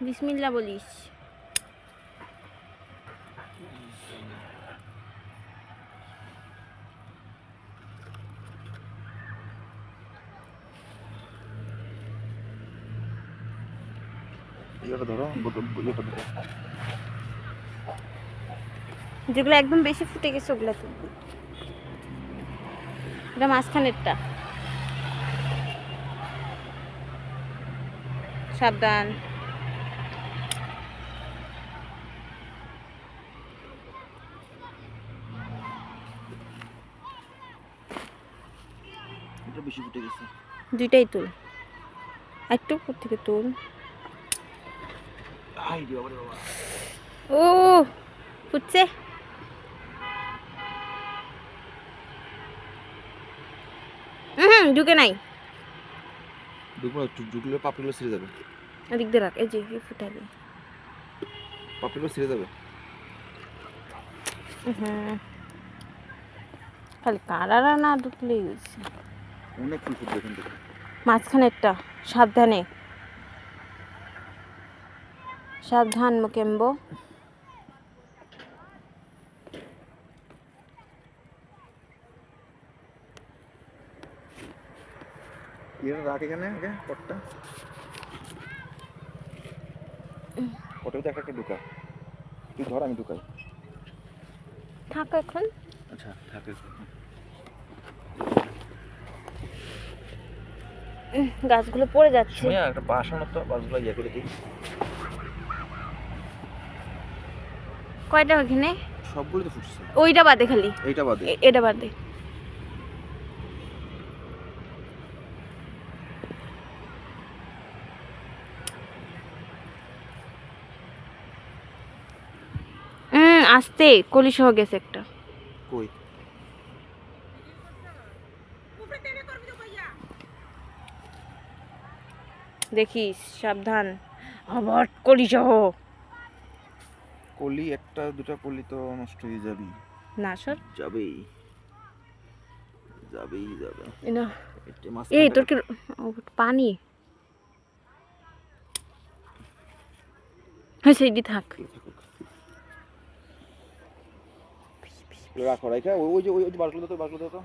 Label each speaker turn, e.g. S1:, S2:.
S1: বিসমিল্লাহ বলিস। যেগুলো একদম বেশি ফুটে গেছে ওগুলা তুলবি। এটা মাঝখানেরটা, সাবধান।
S2: এটা বেশি ফুটে গেছে।
S1: দুইটাই তুল, একটু উপর থেকে তুল। ও ফুটছে। ঢুকে নাই।
S2: ঢুকলে পাপড়িগুলো ছিঁড়ে যাবে।
S1: এদিক দিয়ে রাখ, এই যে ফুটালি
S2: পাপড়িগুলো ছিঁড়ে যাবে।
S1: খালি কারারা না ঢুকলেই হয়েছে।
S2: অনেক ফুল ফুটবে এখান থেকে।
S1: মাঝখানেরটা সাবধানে, সাবধান মোকেম্বো।
S2: এটা রাখ এখানে আগে পটটা। পটের একটা একটা ঢুকা। তুই ধর, আমি ঢুকাই।
S1: থাক এখন।
S2: আচ্ছা থাকে।
S1: গাছগুলো পড়ে যাচ্ছে।
S2: একটা বাঁশ আনো তো, বাঁশগুলো ইয়ে করে দিই।
S1: কয়টা ওখানে?
S2: সবগুলো তো ফুটছে।
S1: ওইটা বাদে, খালি
S2: এইটা বাদে।
S1: এটা বাদে। আস্তে, কলি সহ গেছে একটা।
S2: কই?
S1: দেখিস সাবধান, আবার কলি সহ।
S2: কলি একটা দুটা কলি তো নষ্ট হয়ে যাবে।
S1: না সর
S2: যাবেই যাবেই যাবে।
S1: এই তোর কি পানি হয়েছে? এটি থাক।
S2: রাখো রাখা, ওই যে বাসগুলো তো, বাসগুলো তো